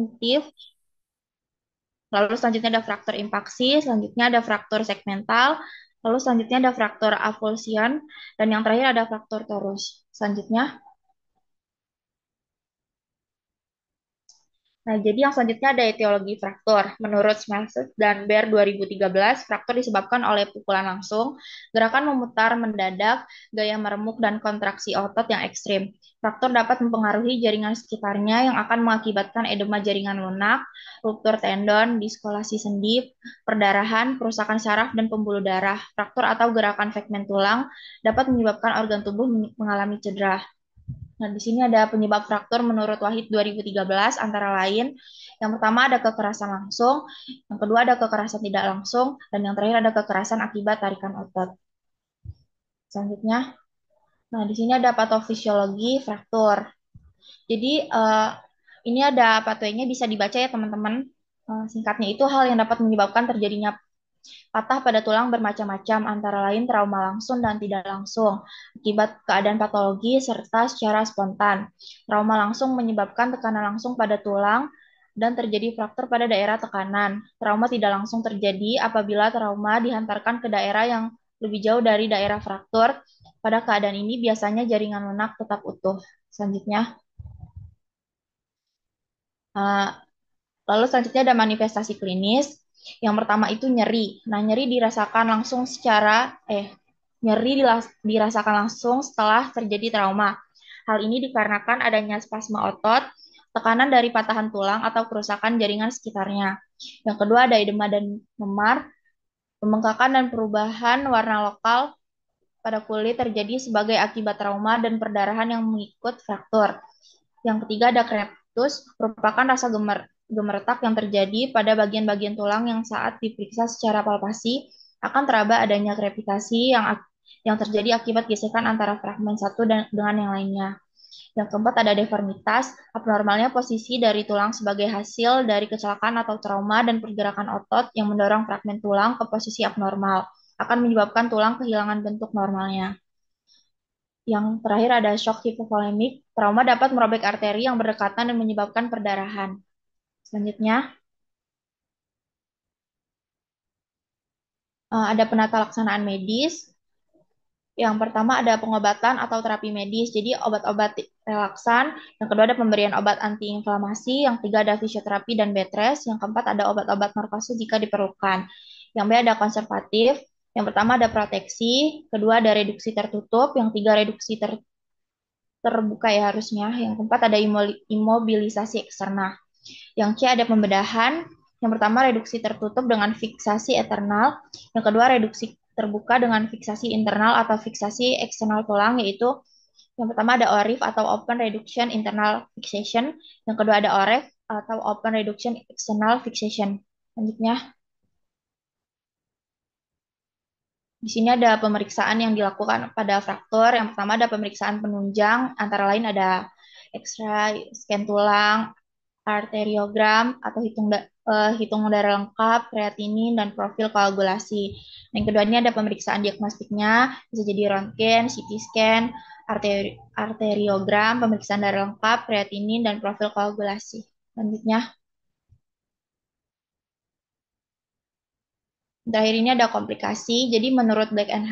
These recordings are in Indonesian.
konjungtif, lalu selanjutnya ada fraktur impaksi, selanjutnya ada fraktur segmental, lalu selanjutnya ada fraktur avulsion, dan yang terakhir ada fraktur torus. Selanjutnya, nah, jadi yang selanjutnya ada etiologi fraktur. Menurut Smeltzer dan Baer 2013, fraktur disebabkan oleh pukulan langsung, gerakan memutar mendadak, gaya meremuk, dan kontraksi otot yang ekstrim. Fraktur dapat mempengaruhi jaringan sekitarnya yang akan mengakibatkan edema jaringan lunak, ruptur tendon, diskolasi sendi, perdarahan, kerusakan saraf, dan pembuluh darah. Fraktur atau gerakan segmen tulang dapat menyebabkan organ tubuh mengalami cedera. Nah, di sini ada penyebab fraktur menurut Wahid 2013 antara lain yang pertama ada kekerasan langsung, yang kedua ada kekerasan tidak langsung, dan yang terakhir ada kekerasan akibat tarikan otot. Selanjutnya, nah di sini ada patofisiologi fraktur. Jadi ini ada pathway-nya bisa dibaca ya teman-teman. Singkatnya itu hal yang dapat menyebabkan terjadinya patah pada tulang bermacam-macam, antara lain trauma langsung dan tidak langsung, akibat keadaan patologi serta secara spontan. Trauma langsung menyebabkan tekanan langsung pada tulang dan terjadi fraktur pada daerah tekanan. Trauma tidak langsung terjadi apabila trauma dihantarkan ke daerah yang lebih jauh dari daerah fraktur. Pada keadaan ini biasanya jaringan lunak tetap utuh. Selanjutnya, uh, lalu selanjutnya ada manifestasi klinis. Yang pertama itu nyeri. Nah, nyeri dirasakan langsung dirasakan langsung setelah terjadi trauma. Hal ini dikarenakan adanya spasme otot, tekanan dari patahan tulang atau kerusakan jaringan sekitarnya. Yang kedua ada edema dan memar, pembengkakan dan perubahan warna lokal pada kulit terjadi sebagai akibat trauma dan perdarahan yang mengikut fraktur. Yang ketiga ada kreptus, merupakan rasa gemertak yang terjadi pada bagian-bagian tulang yang saat diperiksa secara palpasi akan teraba adanya krepitasi yang terjadi akibat gesekan antara fragmen satu dengan yang lainnya. Yang keempat ada deformitas, abnormalnya posisi dari tulang sebagai hasil dari kecelakaan atau trauma dan pergerakan otot yang mendorong fragmen tulang ke posisi abnormal akan menyebabkan tulang kehilangan bentuk normalnya. Yang terakhir ada shock hipovolemik. Trauma dapat merobek arteri yang berdekatan dan menyebabkan perdarahan. Selanjutnya, ada penata laksanaan medis. Yang pertama ada pengobatan atau terapi medis, jadi obat-obat relaksan. Yang kedua ada pemberian obat antiinflamasi. Yang tiga ada fisioterapi dan bed rest. Yang keempat ada obat-obat narkose jika diperlukan. Yang B ada konservatif. Yang pertama ada proteksi. Kedua ada reduksi tertutup. Yang tiga reduksi terbuka ya harusnya. Yang keempat ada imobilisasi eksternal. Yang C ada pembedahan. Yang pertama reduksi tertutup dengan fiksasi eksternal. Yang kedua reduksi terbuka dengan fiksasi internal atau fiksasi eksternal tulang, yaitu yang pertama ada ORIF atau Open Reduction Internal Fixation. Yang kedua ada OREF atau Open Reduction External Fixation. Selanjutnya, di sini ada pemeriksaan yang dilakukan pada fraktur. Yang pertama ada pemeriksaan penunjang, antara lain ada X-ray, scan tulang, arteriogram atau hitung darah lengkap, kreatinin, dan profil koagulasi. Yang kedua ini ada pemeriksaan diagnostiknya, bisa jadi röntgen, CT scan, arteriogram, pemeriksaan darah lengkap, kreatinin, dan profil koagulasi. Selanjutnya, terakhir ini ada komplikasi. Jadi menurut Black and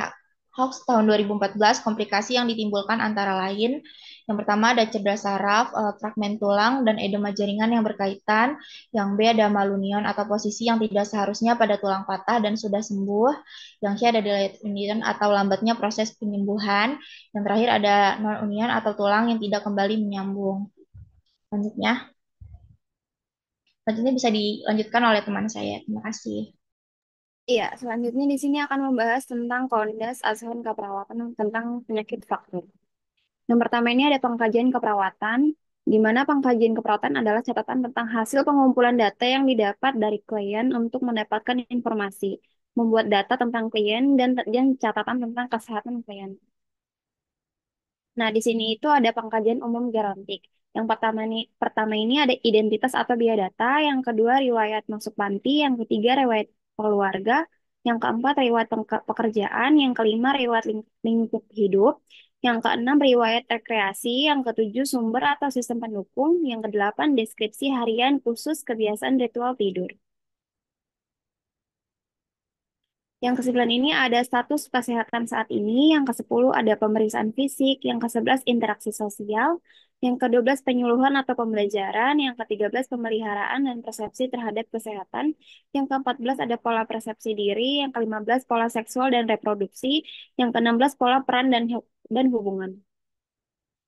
Hawks tahun 2014, komplikasi yang ditimbulkan antara lain yang pertama ada cedera saraf, fragmen tulang, dan edema jaringan yang berkaitan. Yang B ada malunion atau posisi yang tidak seharusnya pada tulang patah dan sudah sembuh. Yang C ada delayed union atau lambatnya proses penyembuhan. Yang terakhir ada non-union atau tulang yang tidak kembali menyambung. Selanjutnya, selanjutnya bisa dilanjutkan oleh teman saya. Terima kasih. Iya, selanjutnya di sini akan membahas tentang Kounidas Asuhan Keperawatan tentang penyakit fraktur. Yang pertama ini ada pengkajian keperawatan, di mana pengkajian keperawatan adalah catatan tentang hasil pengumpulan data yang didapat dari klien untuk mendapatkan informasi, membuat data tentang klien dan catatan tentang kesehatan klien. Nah, di sini itu ada pengkajian umum gerontik. Yang pertama ini ada identitas atau biodata, yang kedua riwayat masuk panti, yang ketiga riwayat keluarga, yang keempat riwayat pekerjaan, yang kelima riwayat lingkup hidup, Yang keenam, riwayat rekreasi. Yang ketujuh, sumber atau sistem pendukung. Yang kedelapan, deskripsi harian khusus kebiasaan ritual tidur. Yang kesembilan ini ada status kesehatan saat ini. Yang kesepuluh ada pemeriksaan fisik. Yang kesebelas interaksi sosial. Yang kedua belas penyuluhan atau pembelajaran. Yang ketiga belas pemeliharaan dan persepsi terhadap kesehatan. Yang keempat belas ada pola persepsi diri. Yang kelima belas pola seksual dan reproduksi. Yang keenam belas pola peran dan hubungan.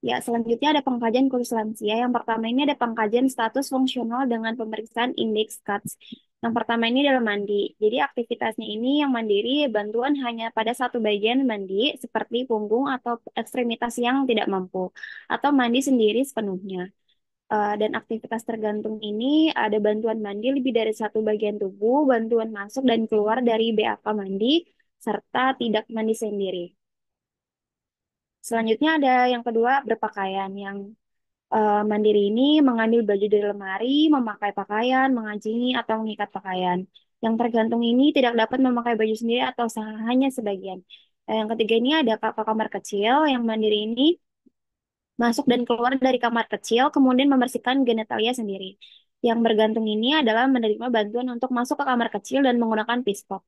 Ya, selanjutnya ada pengkajian khusus lansia. Yang pertama ini ada pengkajian status fungsional dengan pemeriksaan indeks CATS. Yang pertama ini adalah mandi. Jadi aktivitasnya ini yang mandiri, bantuan hanya pada satu bagian mandi, seperti punggung atau ekstremitas yang tidak mampu, atau mandi sendiri sepenuhnya. Dan aktivitas tergantung ini ada bantuan mandi lebih dari satu bagian tubuh, bantuan masuk dan keluar dari BAK mandi, serta tidak mandi sendiri. Selanjutnya ada yang kedua, berpakaian. Yang mandiri ini mengambil baju dari lemari, memakai pakaian, mengancing atau mengikat pakaian. Yang tergantung ini tidak dapat memakai baju sendiri atau hanya sebagian. Yang ketiga ini ada kakak kamar kecil. Yang mandiri ini masuk dan keluar dari kamar kecil, kemudian membersihkan genitalia sendiri. Yang bergantung ini adalah menerima bantuan untuk masuk ke kamar kecil dan menggunakan piskop.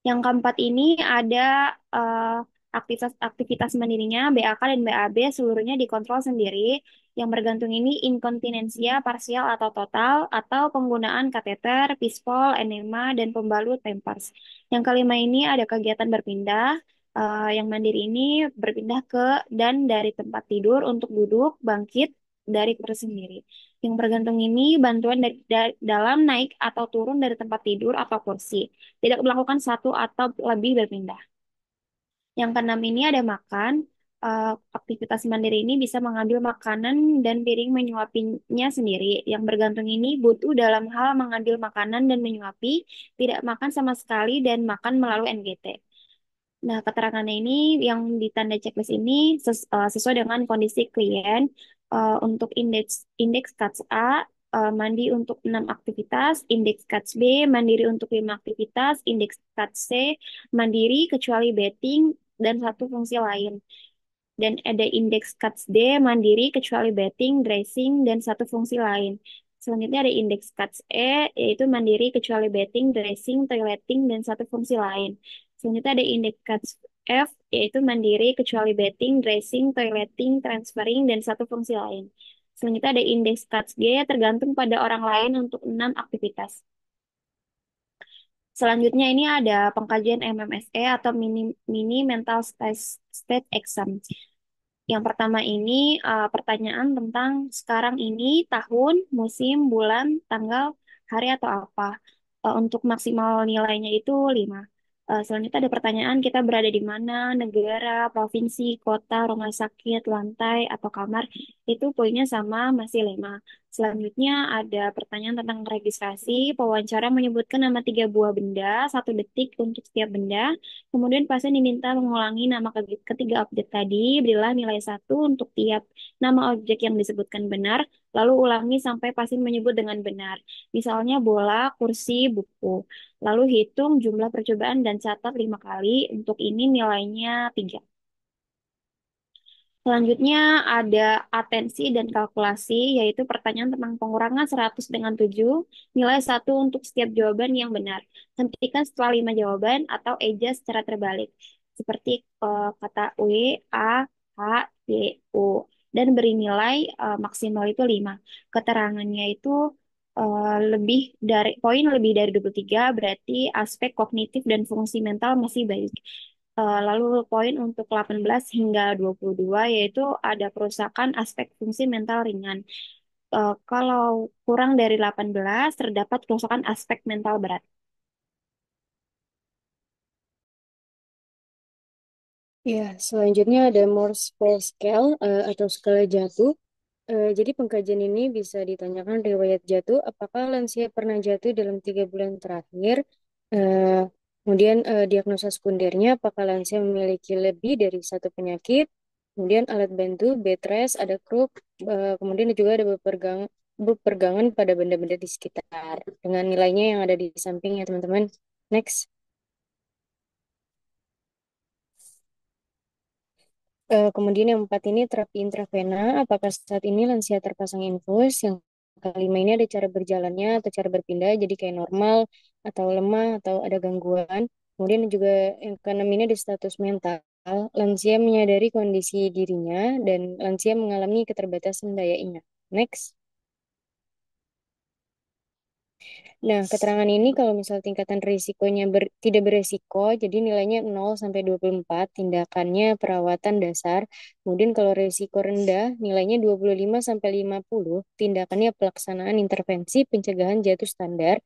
Yang keempat ini ada eh, aktivitas mandirinya BAK dan BAB seluruhnya dikontrol sendiri. Yang bergantung ini inkontinensia parsial atau total atau penggunaan kateter, pispol, enema, dan pembalut Pampers. Yang kelima ini ada kegiatan berpindah. Yang mandiri ini berpindah ke dan dari tempat tidur untuk duduk, bangkit dari kursi sendiri. Yang bergantung ini bantuan dalam naik atau turun dari tempat tidur atau kursi. Tidak melakukan satu atau lebih berpindah. Yang keenam ini ada makan. Aktivitas mandiri ini bisa mengambil makanan dan piring menyuapinya sendiri. Yang bergantung ini butuh dalam hal mengambil makanan dan menyuapi, tidak makan sama sekali dan makan melalui NGT. Nah, keterangannya ini yang di tanda checklist ini sesuai dengan kondisi klien. Untuk indeks CATS A, mandi untuk 6 aktivitas, indeks CATS B, mandiri untuk 5 aktivitas, indeks CATS C, mandiri kecuali betting, dan satu fungsi lain. Dan ada indeks CATS D, mandiri kecuali betting, dressing, dan satu fungsi lain. Selanjutnya ada indeks CATS E, yaitu mandiri kecuali betting, dressing, toileting, dan satu fungsi lain. Selanjutnya ada indeks CATS F, yaitu mandiri kecuali betting, dressing, toileting, transferring, dan satu fungsi lain. Selanjutnya ada indeks CATS G, tergantung pada orang lain untuk 6 aktivitas. Selanjutnya ini ada pengkajian MMSE atau mini mental state exam. Yang pertama ini pertanyaan tentang sekarang ini, tahun, musim, bulan, tanggal, hari atau apa. Untuk maksimal nilainya itu 5. Selanjutnya ada pertanyaan kita berada di mana, negara, provinsi, kota, rumah sakit, lantai, atau kamar. Itu poinnya sama, masih 5. Selanjutnya ada pertanyaan tentang registrasi. Pewawancara menyebutkan nama 3 buah benda, 1 detik untuk setiap benda. Kemudian pasien diminta mengulangi nama ketiga objek tadi, berilah nilai 1 untuk tiap nama objek yang disebutkan benar, lalu ulangi sampai pasien menyebut dengan benar. Misalnya bola, kursi, buku. Lalu hitung jumlah percobaan dan catat 5 kali. Untuk ini nilainya 3. Selanjutnya ada atensi dan kalkulasi, yaitu pertanyaan tentang pengurangan 100 dengan 7, nilai 1 untuk setiap jawaban yang benar. Hentikan setelah 5 jawaban atau eja secara terbalik, seperti kata W, A, H, D, U. Dan beri nilai maksimal itu 5. Keterangannya itu lebih dari 23, berarti aspek kognitif dan fungsi mental masih baik. Lalu poin untuk 18 hingga 22 yaitu ada kerusakan aspek fungsi mental ringan. Kalau kurang dari 18 terdapat kerusakan aspek mental berat. Ya, selanjutnya ada Morse Scale atau skala jatuh. Jadi pengkajian ini bisa ditanyakan riwayat jatuh, apakah lansia pernah jatuh dalam 3 bulan terakhir. Eh, Kemudian diagnosa sekundernya, apakah lansia memiliki lebih dari satu penyakit. Kemudian alat bantu, bed rest, ada kruk, kemudian juga ada bepergangan pada benda-benda di sekitar. Dengan nilainya yang ada di samping ya teman-teman. Next. Kemudian yang empat ini terapi intravena. Apakah saat ini lansia terpasang infus? Yang kelima ini ada cara berjalannya atau cara berpindah, jadi kayak normal atau lemah atau ada gangguan. Kemudian juga yang keenam ini ada status mental. Lansia menyadari kondisi dirinya dan lansia mengalami keterbatasan daya ingat. Next. Nah, keterangan ini kalau misal tingkatan risikonya tidak beresiko, jadi nilainya 0 sampai 24, tindakannya perawatan dasar. Kemudian kalau risiko rendah, nilainya 25 sampai 50, tindakannya pelaksanaan intervensi pencegahan jatuh standar.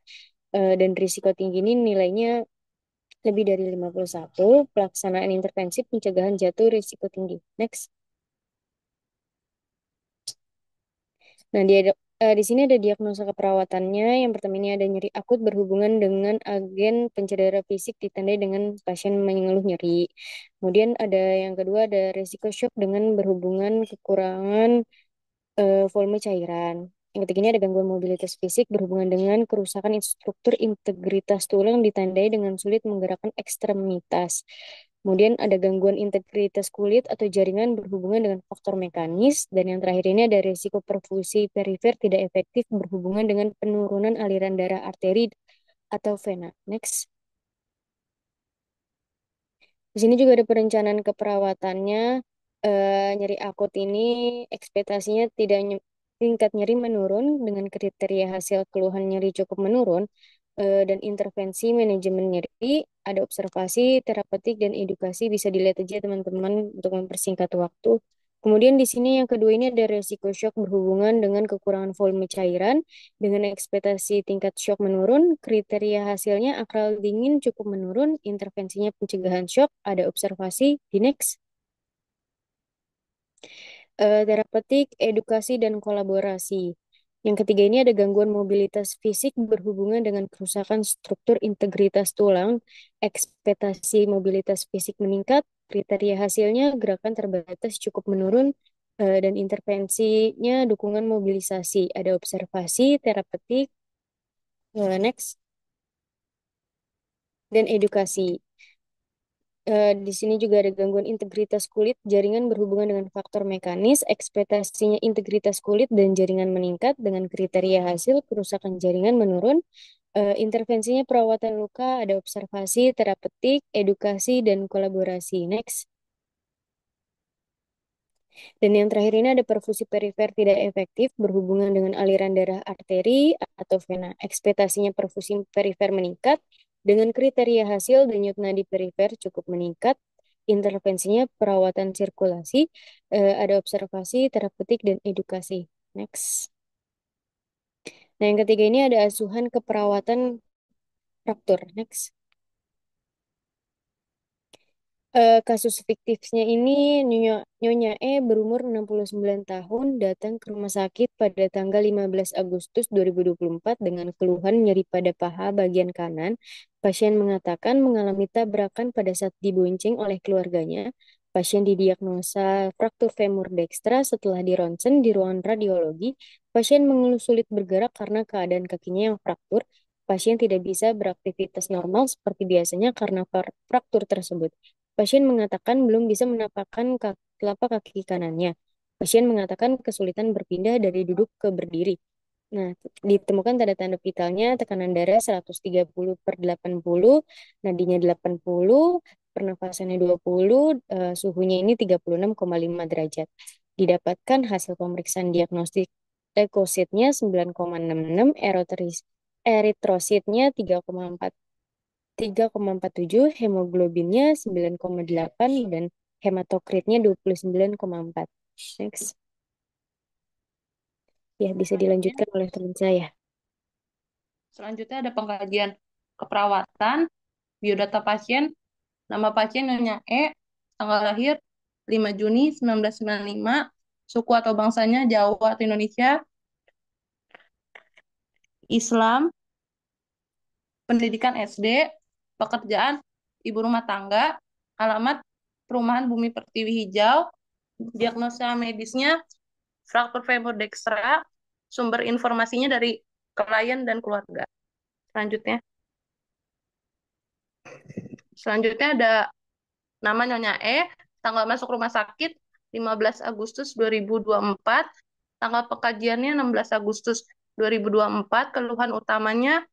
Dan risiko tinggi ini nilainya lebih dari 51, pelaksanaan intervensi pencegahan jatuh risiko tinggi. Next. Nah, di sini ada diagnosa keperawatannya. Yang pertama ini ada nyeri akut berhubungan dengan agen pencedera fisik ditandai dengan pasien mengeluh nyeri. Kemudian ada yang kedua ada resiko shock dengan berhubungan kekurangan volume cairan. Yang ketiga ini ada gangguan mobilitas fisik berhubungan dengan kerusakan struktur integritas tulang ditandai dengan sulit menggerakkan ekstremitas. Kemudian ada gangguan integritas kulit atau jaringan berhubungan dengan faktor mekanis. Dan yang terakhir ini ada risiko perfusi perifer tidak efektif berhubungan dengan penurunan aliran darah arteri atau vena. Next. Di sini juga ada perencanaan keperawatannya. Nyeri akut ini ekspektasinya tidak tingkat nyeri menurun dengan kriteria hasil keluhan nyeri cukup menurun, dan intervensi manajemen nyeri, ada observasi, terapeutik, dan edukasi bisa dilihat aja teman-teman untuk mempersingkat waktu. Kemudian di sini yang kedua ini ada resiko shock berhubungan dengan kekurangan volume cairan dengan ekspektasi tingkat shock menurun, kriteria hasilnya akral dingin cukup menurun, intervensinya pencegahan shock, ada observasi di next. Terapeutik, edukasi, dan kolaborasi. Yang ketiga ini ada gangguan mobilitas fisik berhubungan dengan kerusakan struktur integritas tulang, ekspektasi mobilitas fisik meningkat, kriteria hasilnya gerakan terbatas cukup menurun, dan intervensinya dukungan mobilisasi. Ada observasi, terapeutik, next, dan edukasi. Di sini juga ada gangguan integritas kulit, jaringan berhubungan dengan faktor mekanis, ekspektasinya integritas kulit dan jaringan meningkat dengan kriteria hasil kerusakan jaringan menurun. Intervensinya perawatan luka, ada observasi, terapeutik, edukasi, dan kolaborasi. Next. Dan yang terakhir ini ada perfusi perifer tidak efektif berhubungan dengan aliran darah arteri atau vena. Ekspektasinya perfusi perifer meningkat dengan kriteria hasil denyut nadi perifer cukup meningkat. Intervensinya perawatan sirkulasi, ada observasi, terapeutik, dan edukasi. Next. Nah, yang ketiga ini ada asuhan keperawatan fraktur. Next. Kasus fiktifnya ini Nyonya E berumur 69 tahun datang ke rumah sakit pada tanggal 15 Agustus 2024 dengan keluhan nyeri pada paha bagian kanan. Pasien mengatakan mengalami tabrakan pada saat dibonceng oleh keluarganya. Pasien didiagnosa fraktur femur dekstra setelah dironsen di ruangan radiologi. Pasien mengeluh sulit bergerak karena keadaan kakinya yang fraktur. Pasien tidak bisa beraktivitas normal seperti biasanya karena fraktur tersebut. Pasien mengatakan belum bisa menapakkan telapak kaki kanannya. Pasien mengatakan kesulitan berpindah dari duduk ke berdiri. Nah, ditemukan tanda-tanda vitalnya tekanan darah 130/80, nadinya 80, pernafasannya 20, suhunya ini 36,5 derajat. Didapatkan hasil pemeriksaan diagnostik leukositnya 9,66, eritrositnya 3,47, hemoglobinnya 9,8, dan hematokritnya 29,4. Next. Ya, bisa Selanjutnya, dilanjutkan oleh teman saya. selanjutnya ada pengkajian keperawatan, biodata pasien, nama pasien Nyonya E, tanggal lahir 5 Juni 1995, suku atau bangsanya Jawa atau Indonesia, Islam, pendidikan SD, pekerjaan ibu rumah tangga, alamat Perumahan Bumi Pertiwi Hijau, diagnosa medisnya fraktur femur dekstra, sumber informasinya dari klien dan keluarga. Selanjutnya, selanjutnya ada nama Nyonya E, Tanggal masuk rumah sakit 15 Agustus 2024. Tanggal pengkajiannya 16 Agustus 2024. Keluhan utamanya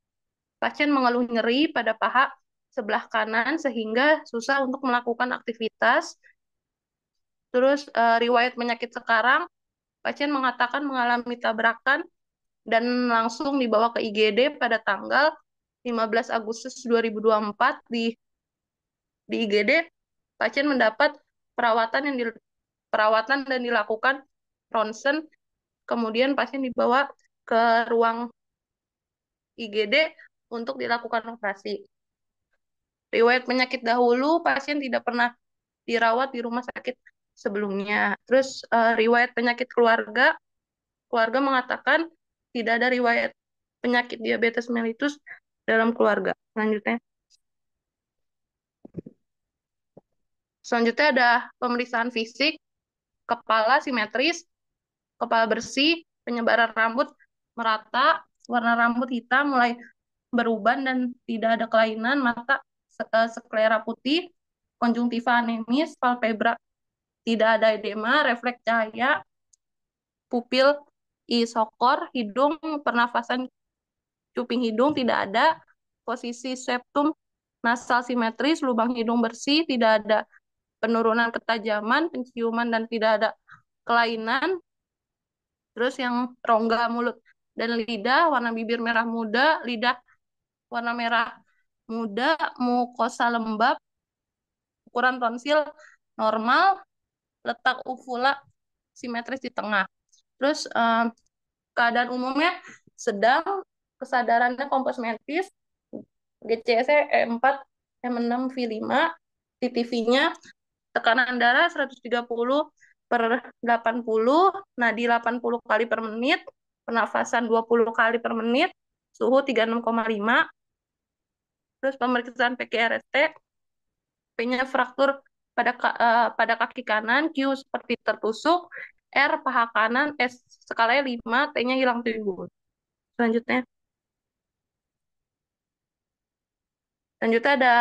pasien mengeluh nyeri pada paha sebelah kanan sehingga susah untuk melakukan aktivitas. Terus riwayat penyakit sekarang, pasien mengatakan mengalami tabrakan dan langsung dibawa ke IGD pada tanggal 15 Agustus 2024. Di IGD, pasien mendapat perawatan dan dilakukan ronsen. Kemudian pasien dibawa ke ruang IGD untuk dilakukan operasi. Riwayat penyakit dahulu, pasien tidak pernah dirawat di rumah sakit sebelumnya. Terus riwayat penyakit keluarga, keluarga mengatakan tidak ada riwayat penyakit diabetes mellitus dalam keluarga. Selanjutnya ada pemeriksaan fisik, kepala simetris, kepala bersih, penyebaran rambut merata, warna rambut hitam mulai beruban dan tidak ada kelainan, mata sklera putih, konjungtiva anemis, palpebra tidak ada edema, refleks cahaya, pupil isokor, hidung, pernafasan cuping hidung tidak ada, posisi septum nasal simetris, lubang hidung bersih, tidak ada penurunan ketajaman, penciuman, dan tidak ada kelainan. Terus yang rongga mulut dan lidah, warna bibir merah muda, lidah warna merah muda, mukosa lembab, ukuran tonsil normal, letak uvula simetris di tengah. Terus keadaan umumnya sedang, kesadarannya komposmentis, GCS-nya E4, M6, V5, TTV-nya tekanan darah 130/80, nadi 80 kali per menit, pernafasan 20 kali per menit, suhu 36,5. Terus pemeriksaan PKRST, P-nya fraktur pada kaki kanan, Q seperti tertusuk, R paha kanan, S skalanya 5, T-nya hilang timbul. Selanjutnya ada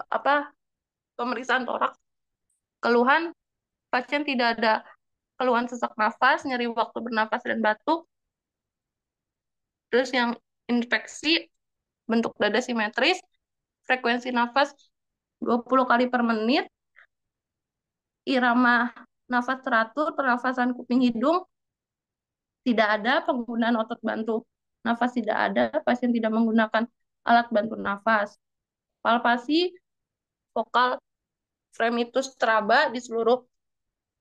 apa pemeriksaan toraks. Keluhan, pasien tidak ada keluhan sesak nafas, nyeri waktu bernafas dan batuk. Terus yang infeksi, bentuk dada simetris, frekuensi nafas 20 kali per menit, irama nafas teratur, pernafasan kuping hidung tidak ada, penggunaan otot bantu nafas tidak ada, pasien tidak menggunakan alat bantu nafas. Palpasi vokal fremitus traba di seluruh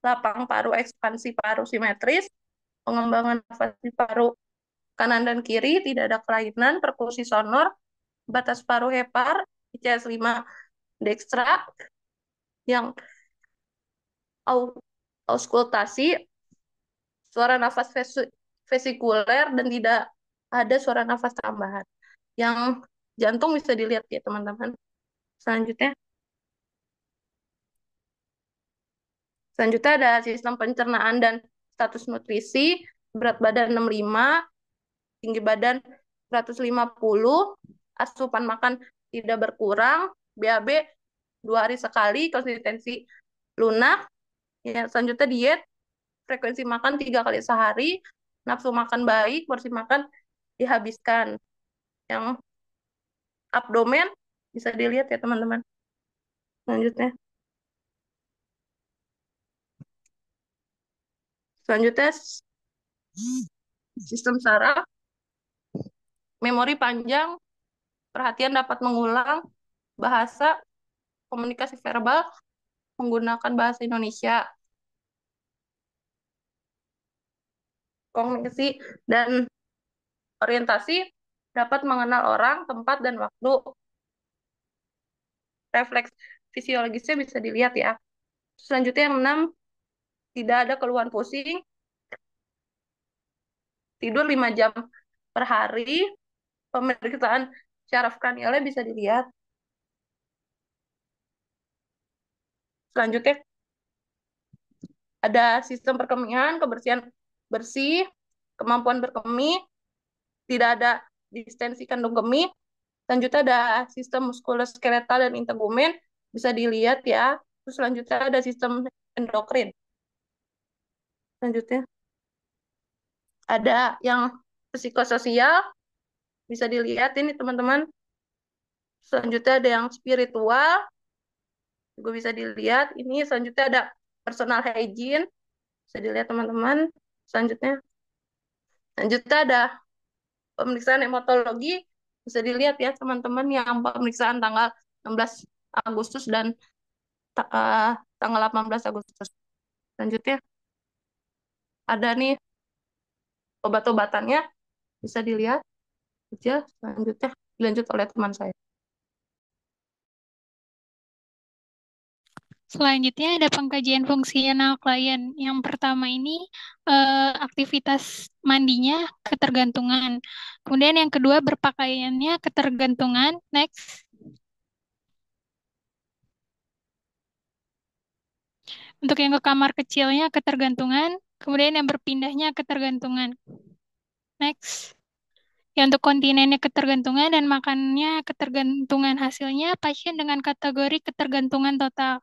lapang paru, ekspansi paru simetris, pengembangan nafas di paru kanan dan kiri, tidak ada kelainan, perkusi sonor, batas paru hepar, ICS 5 dekstra, yang auskultasi, suara nafas vesikuler, dan tidak ada suara nafas tambahan. Yang jantung bisa dilihat ya teman-teman. Selanjutnya ada sistem pencernaan dan status nutrisi, berat badan 65, tinggi badan 150, asupan makan tidak berkurang, BAB 2 hari sekali, konsistensi lunak. Ya, selanjutnya diet, frekuensi makan 3 kali sehari, nafsu makan baik, porsi makan dihabiskan. Yang abdomen bisa dilihat ya teman-teman. Selanjutnya sistem saraf, memori panjang, perhatian dapat mengulang, bahasa, komunikasi verbal, menggunakan bahasa Indonesia, komunikasi dan orientasi, dapat mengenal orang, tempat, dan waktu. Refleks fisiologisnya bisa dilihat ya. Selanjutnya yang 6, tidak ada keluhan pusing, tidur 5 jam per hari, pemeriksaan syaraf kranialnya bisa dilihat. Selanjutnya ada sistem perkemihan, kebersihan bersih, kemampuan berkemih, tidak ada distensi kandung kemih. Selanjutnya ada sistem muskuloskeletal dan integumen, bisa dilihat ya. Terus selanjutnya ada sistem endokrin. Selanjutnya ada yang psikososial, bisa dilihat ini teman-teman. Selanjutnya ada yang spiritual, juga bisa dilihat. Ini selanjutnya ada personal hygiene, bisa dilihat teman-teman. Selanjutnya, selanjutnya ada pemeriksaan hematologi, bisa dilihat ya teman-teman yang pemeriksaan tanggal 16 Agustus dan tanggal 18 Agustus. Selanjutnya ada nih obat-obatannya, bisa dilihat aja. Selanjutnya dilanjut oleh teman saya. Selanjutnya ada pengkajian fungsional klien. Yang pertama ini aktivitas mandinya ketergantungan. Kemudian yang kedua berpakaiannya ketergantungan. Next. Untuk yang ke kamar kecilnya ketergantungan. Kemudian yang berpindahnya ketergantungan. Next. Ya, untuk kontinennya ketergantungan dan makannya ketergantungan, hasilnya pasien dengan kategori ketergantungan total.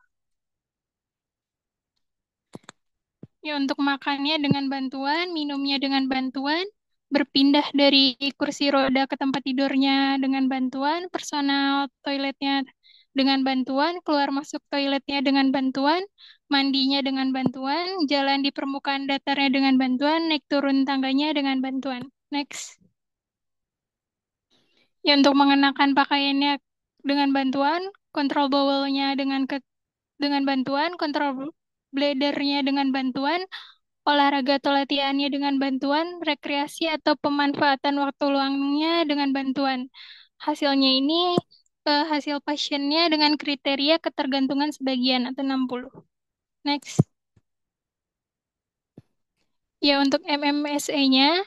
Ya, untuk makannya dengan bantuan, minumnya dengan bantuan, berpindah dari kursi roda ke tempat tidurnya dengan bantuan, personal toiletnya dengan bantuan, keluar masuk toiletnya dengan bantuan, mandinya dengan bantuan, jalan di permukaan datarnya dengan bantuan, naik turun tangganya dengan bantuan. Next. Ya, untuk mengenakan pakaiannya dengan bantuan, kontrol bowelnya dengan bantuan, kontrol bladernya dengan bantuan, olahraga atau latihannya dengan bantuan, rekreasi atau pemanfaatan waktu luangnya dengan bantuan. Hasilnya ini hasil pasiennya dengan kriteria ketergantungan sebagian atau 60. Next. Ya, untuk MMSE-nya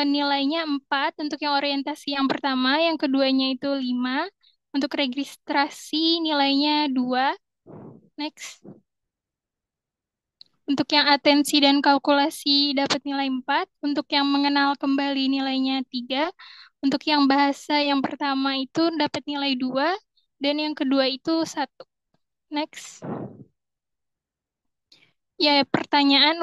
nilainya 4 untuk yang orientasi yang pertama, yang keduanya itu 5. Untuk registrasi nilainya 2. Next. Untuk yang atensi dan kalkulasi dapat nilai 4. Untuk yang mengenal kembali nilainya 3. Untuk yang bahasa yang pertama itu dapat nilai 2. Dan yang kedua itu 1. Next. Ya,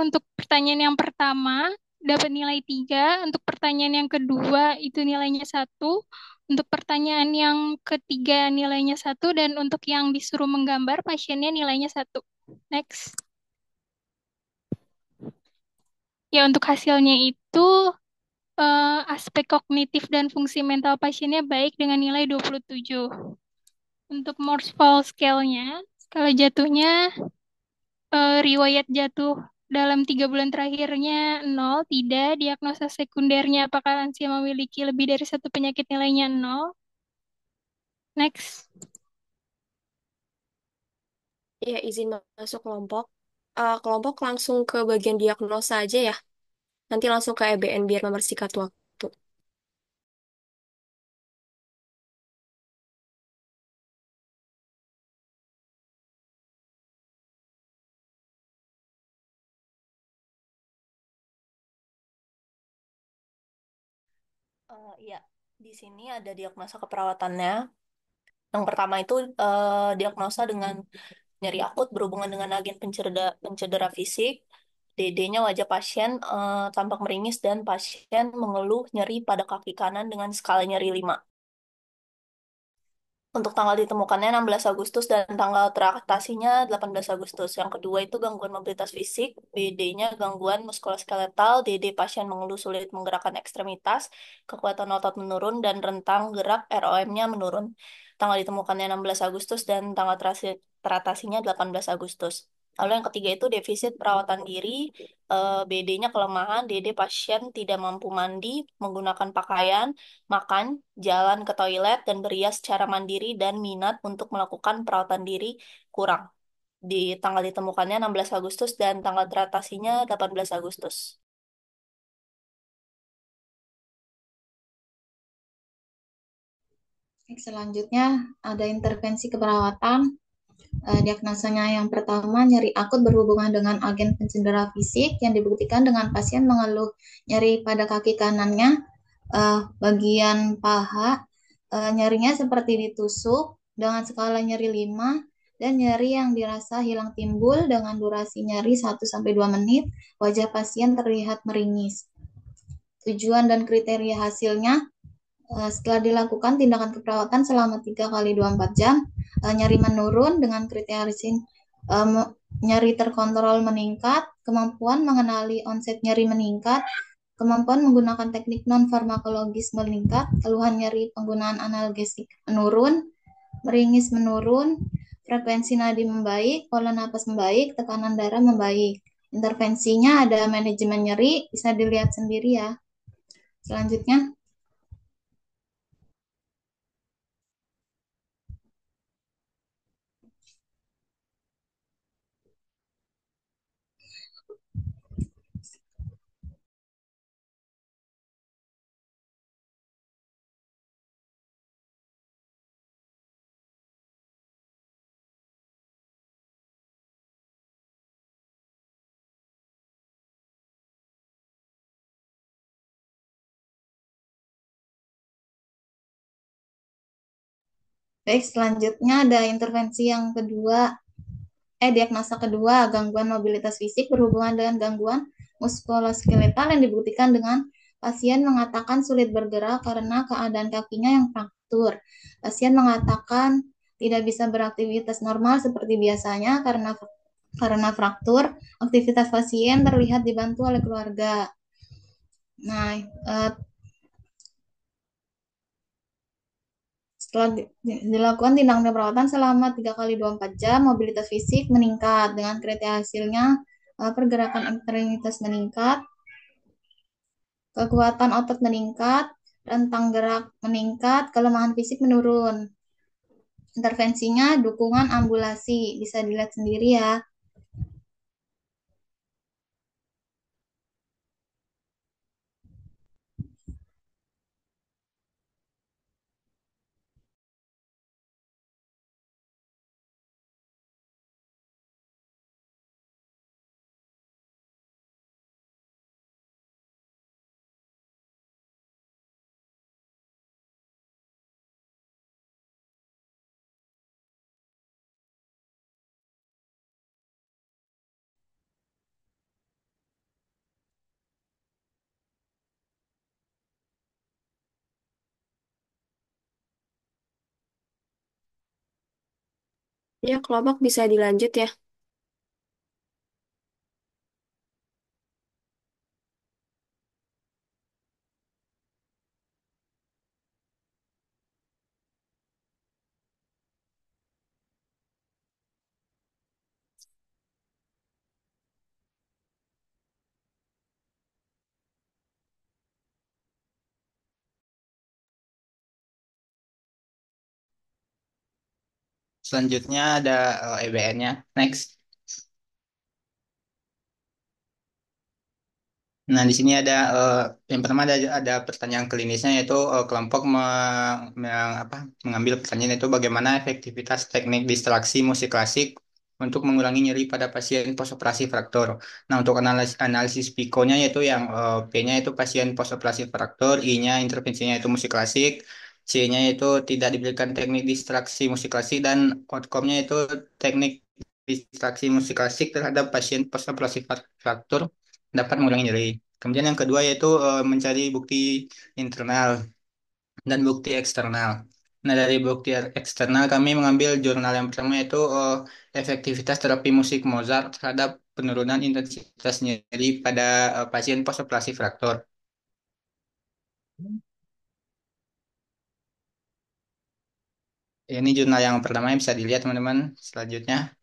untuk pertanyaan yang pertama dapat nilai 3. Untuk pertanyaan yang kedua itu nilainya 1. Untuk pertanyaan yang ketiga nilainya 1. Dan untuk yang disuruh menggambar pasiennya nilainya 1. Next. Ya, untuk hasilnya itu aspek kognitif dan fungsi mental pasiennya baik dengan nilai 27. Untuk Morsfall scale-nya, skala jatuhnya riwayat jatuh dalam 3 bulan terakhirnya 0, tidak. Diagnosa sekundernya apakah lansia memiliki lebih dari satu penyakit, nilainya 0. Next. Ya, izin masuk kelompok. Kelompok langsung ke bagian diagnosa aja ya. Nanti langsung ke EBN biar mempersingkat waktu. Iya, di sini ada diagnosa keperawatannya. Yang pertama itu diagnosa dengan nyeri akut berhubungan dengan agen pencedera fisik. DD-nya wajah pasien tampak meringis dan pasien mengeluh nyeri pada kaki kanan dengan skala nyeri 5. Untuk tanggal ditemukannya 16 Agustus dan tanggal teratasinya 18 Agustus. Yang kedua itu gangguan mobilitas fisik, BD-nya gangguan muskuloskeletal, DD pasien mengeluh sulit menggerakkan ekstremitas, kekuatan otot menurun, dan rentang gerak ROM-nya menurun. Tanggal ditemukannya 16 Agustus dan tanggal teratasinya 18 Agustus. Lalu yang ketiga itu defisit perawatan diri, BD-nya kelemahan, DD pasien tidak mampu mandi, menggunakan pakaian, makan, jalan ke toilet, dan berias secara mandiri dan minat untuk melakukan perawatan diri kurang. Di tanggal ditemukannya 16 Agustus dan tanggal teratasinya 18 Agustus. Selanjutnya ada intervensi keperawatan. Diagnosanya yang pertama, nyeri akut berhubungan dengan agen pencedera fisik yang dibuktikan dengan pasien mengeluh nyeri pada kaki kanannya, bagian paha, nyerinya seperti ditusuk dengan skala nyeri 5, dan nyeri yang dirasa hilang timbul dengan durasi nyeri 1 sampai 2 menit. Wajah pasien terlihat meringis. Tujuan dan kriteria hasilnya, setelah dilakukan tindakan keperawatan selama 3 kali 24 jam, nyeri menurun dengan kriteria nyeri terkontrol meningkat, kemampuan mengenali onset nyeri meningkat, kemampuan menggunakan teknik non-farmakologis meningkat, keluhan nyeri penggunaan analgesik menurun, meringis menurun, frekuensi nadi membaik, pola napas membaik, tekanan darah membaik. Intervensinya ada manajemen nyeri, bisa dilihat sendiri ya. Selanjutnya, baik, selanjutnya ada intervensi yang kedua, diagnosa kedua, gangguan mobilitas fisik berhubungan dengan gangguan muskuloskeletal yang dibuktikan dengan pasien mengatakan sulit bergerak karena keadaan kakinya yang fraktur. Pasien mengatakan tidak bisa beraktivitas normal seperti biasanya karena fraktur. Aktivitas pasien terlihat dibantu oleh keluarga. Nah, setelah dilakukan tindakan perawatan selama 3 kali 24 jam, mobilitas fisik meningkat dengan kriteria hasilnya, pergerakan ekstremitas meningkat, kekuatan otot meningkat, rentang gerak meningkat, kelemahan fisik menurun. Intervensinya dukungan ambulasi, bisa dilihat sendiri ya. Ya, kelompok bisa dilanjut ya. Selanjutnya ada EBN-nya. Next. Nah, di sini ada yang pertama ada pertanyaan klinisnya, yaitu kelompok mengambil pertanyaan, yaitu bagaimana efektivitas teknik distraksi musik klasik untuk mengurangi nyeri pada pasien postoperasi fraktur. Nah, untuk analisis PICO-nya, yaitu yang P-nya itu pasien postoperasi fraktur, I-nya intervensinya itu musik klasik, C-nya itu tidak diberikan teknik distraksi musik klasik, dan outcome-nya itu teknik distraksi musik klasik terhadap pasien postoperasi fraktur dapat mengurangi nyeri. Kemudian yang kedua yaitu mencari bukti internal dan bukti eksternal. Nah, dari bukti eksternal kami mengambil jurnal yang pertama, yaitu efektivitas terapi musik Mozart terhadap penurunan intensitas nyeri pada pasien postoperasi fraktur. Ini jurnal yang pertama yang bisa dilihat teman-teman. Selanjutnya,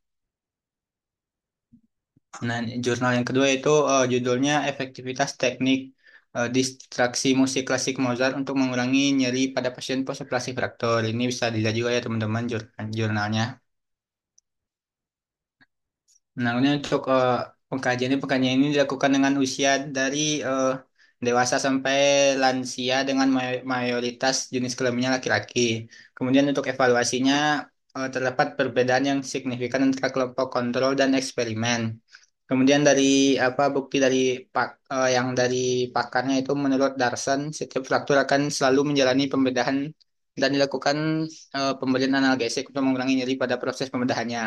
nah, jurnal yang kedua itu judulnya efektivitas teknik distraksi musik klasik Mozart untuk mengurangi nyeri pada pasien postoperasi fraktur. Ini bisa dilihat juga ya teman-teman jurnalnya. Nah, ini untuk pengkajian ini dilakukan dengan usia dari dewasa sampai lansia dengan mayoritas jenis kelaminnya laki-laki. Kemudian untuk evaluasinya terdapat perbedaan yang signifikan antara kelompok kontrol dan eksperimen. Kemudian dari bukti dari yang dari pakarnya itu, menurut Darson setiap fraktur akan selalu menjalani pembedahan dan dilakukan pemberian analgesik untuk mengurangi nyeri pada proses pembedahannya.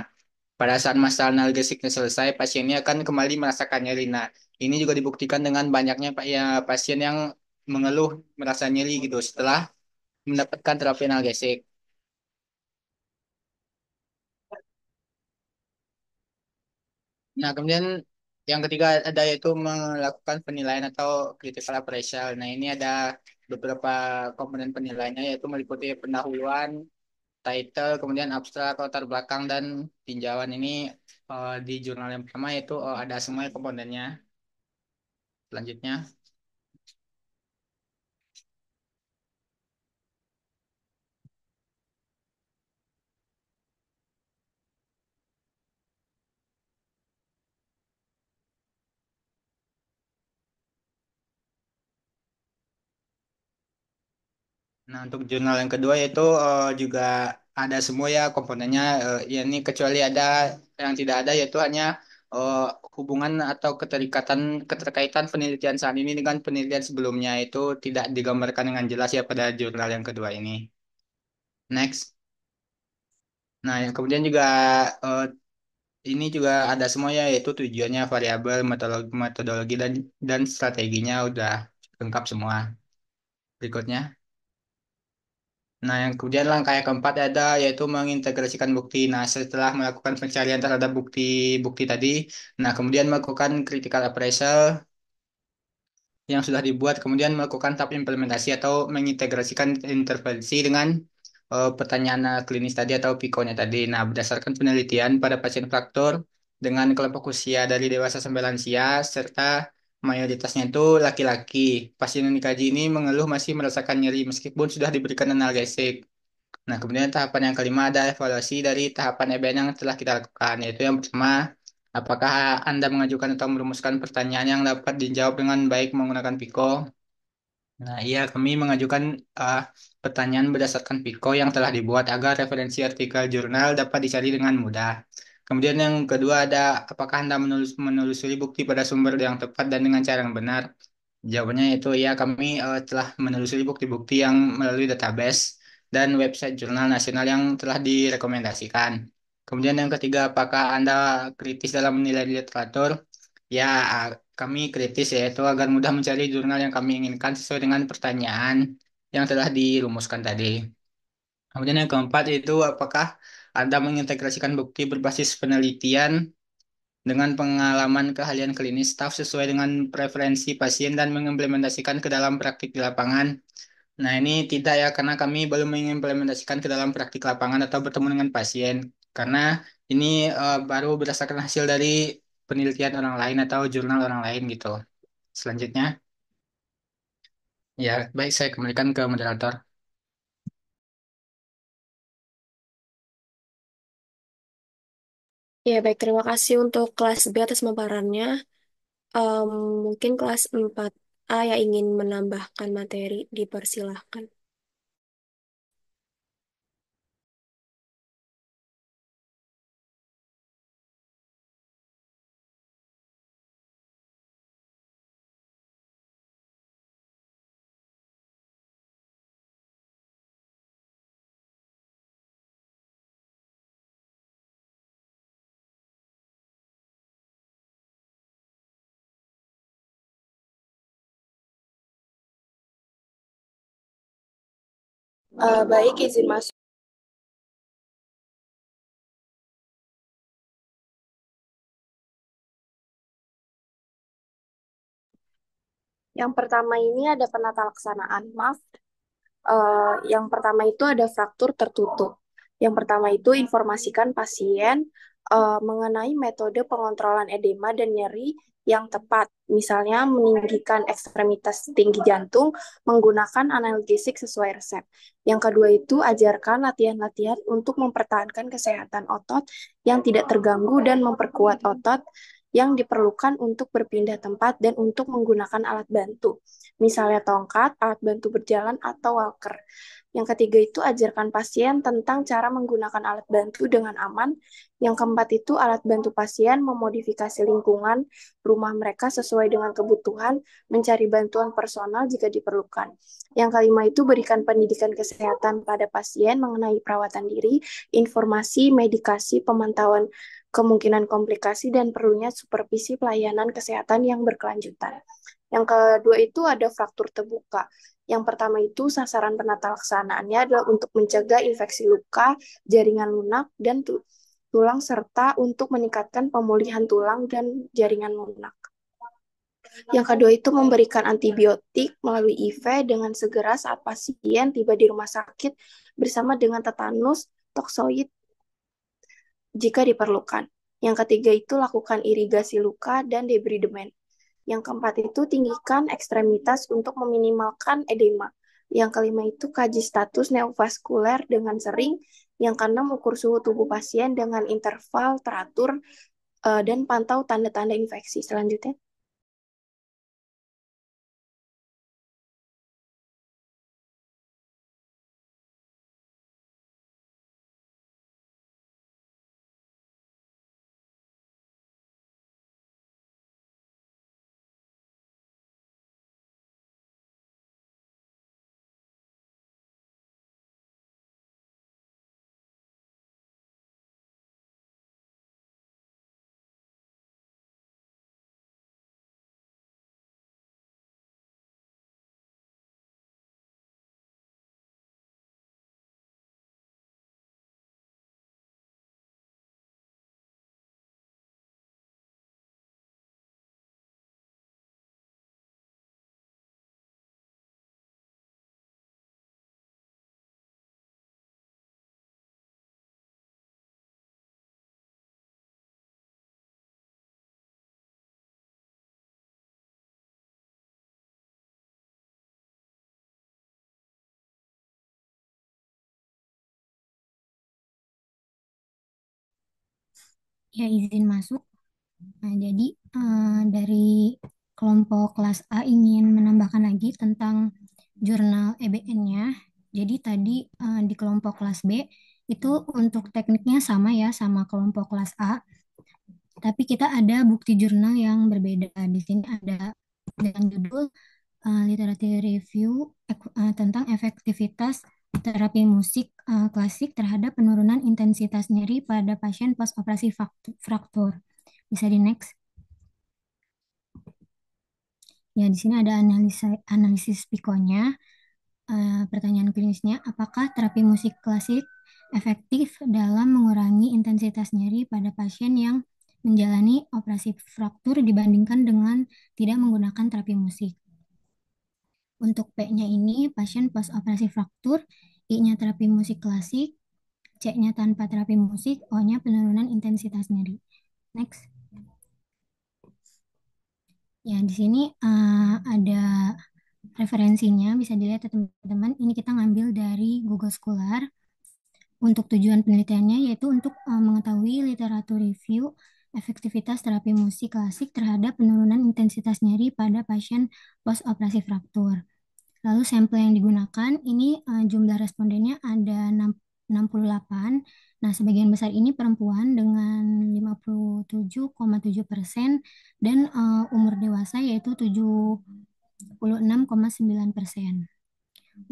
Pada saat masa analgesiknya selesai, pasiennya akan kembali merasakan nyeri. Nah, ini juga dibuktikan dengan banyaknya ya, pasien yang mengeluh merasa nyeri gitu setelah mendapatkan terapi analgesik. Nah, kemudian yang ketiga ada yaitu melakukan penilaian atau critical appraisal. Nah, ini ada beberapa komponen penilaiannya yaitu meliputi pendahuluan, title, kemudian abstrak, latar belakang, dan tinjauan. Ini di jurnal yang pertama itu ada semua komponennya. Selanjutnya. Nah, untuk jurnal yang kedua yaitu juga ada semua ya komponennya, ya ini kecuali ada yang tidak ada yaitu hanya eh, hubungan atau keterkaitan penelitian saat ini dengan penelitian sebelumnya itu tidak digambarkan dengan jelas ya pada jurnal yang kedua ini. Next. Nah, yang kemudian juga eh, ini juga ada semua ya yaitu tujuannya, variabel, metodologi dan strateginya udah lengkap semua. Berikutnya. Nah, yang kemudian langkah yang keempat ada yaitu mengintegrasikan bukti. Nah, setelah melakukan pencarian terhadap bukti-bukti tadi, nah kemudian melakukan critical appraisal yang sudah dibuat, kemudian melakukan tahap implementasi atau mengintegrasikan intervensi dengan pertanyaan klinis tadi atau PICO-nya tadi. Nah, berdasarkan penelitian pada pasien fraktur dengan kelompok usia dari dewasa sampai lansia serta mayoritasnya itu laki-laki. Pasien yang dikaji ini mengeluh masih merasakan nyeri meskipun sudah diberikan analgesik. Nah, kemudian tahapan yang kelima ada evaluasi dari tahapan EBN yang telah kita lakukan, yaitu yang pertama, apakah Anda mengajukan atau merumuskan pertanyaan yang dapat dijawab dengan baik menggunakan PICO? Nah, iya, kami mengajukan uh, pertanyaan berdasarkan PICO yang telah dibuat agar referensi artikel jurnal dapat dicari dengan mudah. Kemudian yang kedua ada, apakah Anda menelusuri bukti pada sumber yang tepat dan dengan cara yang benar? Jawabannya itu ya, kami telah menelusuri bukti-bukti yang melalui database dan website jurnal nasional yang telah direkomendasikan. Kemudian yang ketiga, apakah Anda kritis dalam menilai literatur? Ya, kami kritis yaitu agar mudah mencari jurnal yang kami inginkan sesuai dengan pertanyaan yang telah dirumuskan tadi. Kemudian yang keempat itu apakah Anda mengintegrasikan bukti berbasis penelitian dengan pengalaman keahlian klinis staf sesuai dengan preferensi pasien dan mengimplementasikan ke dalam praktik di lapangan. Nah, ini tidak ya, karena kami belum mengimplementasikan ke dalam praktik lapangan atau bertemu dengan pasien. Karena ini baru berdasarkan hasil dari penelitian orang lain atau jurnal orang lain gitu. Selanjutnya, ya baik saya kembalikan ke moderator. Ya, baik. Terima kasih untuk kelas B atas pemaparannya. Em, Mungkin kelas 4A yang ingin menambahkan materi, dipersilahkan. Baik, izin masuk. Yang pertama ini ada penata laksanaan. Maaf, yang pertama itu ada fraktur tertutup. Yang pertama itu informasikan pasien mengenai metode pengontrolan edema dan nyeri yang tepat. Misalnya meninggikan ekstremitas tinggi jantung menggunakan analgesik sesuai resep. Yang kedua itu ajarkan latihan-latihan untuk mempertahankan kesehatan otot yang tidak terganggu dan memperkuat otot yang diperlukan untuk berpindah tempat dan untuk menggunakan alat bantu, misalnya tongkat, alat bantu berjalan, atau walker. Yang ketiga itu ajarkan pasien tentang cara menggunakan alat bantu dengan aman. Yang keempat itu alat bantu pasien memodifikasi lingkungan rumah mereka sesuai dengan kebutuhan, mencari bantuan personal jika diperlukan. Yang kelima itu berikan pendidikan kesehatan pada pasien mengenai perawatan diri, informasi, medikasi, pemantauan kemungkinan komplikasi, dan perlunya supervisi pelayanan kesehatan yang berkelanjutan. Yang kedua itu ada fraktur terbuka. Yang pertama itu sasaran penata laksanaannya adalah untuk mencegah infeksi luka, jaringan lunak, dan tulang serta untuk meningkatkan pemulihan tulang dan jaringan lunak. Yang kedua itu memberikan antibiotik melalui IV dengan segera saat pasien tiba di rumah sakit bersama dengan tetanus, toksoid jika diperlukan. Yang ketiga itu lakukan irigasi luka dan debridemen. Yang keempat itu tinggikan ekstremitas untuk meminimalkan edema. Yang kelima itu kaji status neovaskuler dengan sering. Yang keenam ukur suhu tubuh pasien dengan interval teratur dan pantau tanda-tanda infeksi. Selanjutnya. Ya, izin masuk. Nah, jadi dari kelompok kelas A ingin menambahkan lagi tentang jurnal EBN-nya. Jadi tadi di kelompok kelas B itu untuk tekniknya sama ya sama kelompok kelas A, tapi kita ada bukti jurnal yang berbeda. Di sini ada dengan judul Literature Review tentang efektivitas terapi musik klasik terhadap penurunan intensitas nyeri pada pasien post-operasi fraktur. Bisa di next. Ya, di sini ada analisis pikonya. Pertanyaan klinisnya, apakah terapi musik klasik efektif dalam mengurangi intensitas nyeri pada pasien yang menjalani operasi fraktur dibandingkan dengan tidak menggunakan terapi musik? Untuk P-nya ini pasien post operasi fraktur, I-nya terapi musik klasik, C-nya tanpa terapi musik, O-nya penurunan intensitas nyeri. Next. Ya, di sini ada referensinya, bisa dilihat ya teman-teman. Ini kita ngambil dari Google Scholar. Untuk tujuan penelitiannya yaitu untuk mengetahui literatur review efektivitas terapi musik klasik terhadap penurunan intensitas nyeri pada pasien post operasi fraktur. Lalu sampel yang digunakan ini jumlah respondennya ada 68. Nah, sebagian besar ini perempuan dengan 57,7% dan umur dewasa yaitu 76,9%.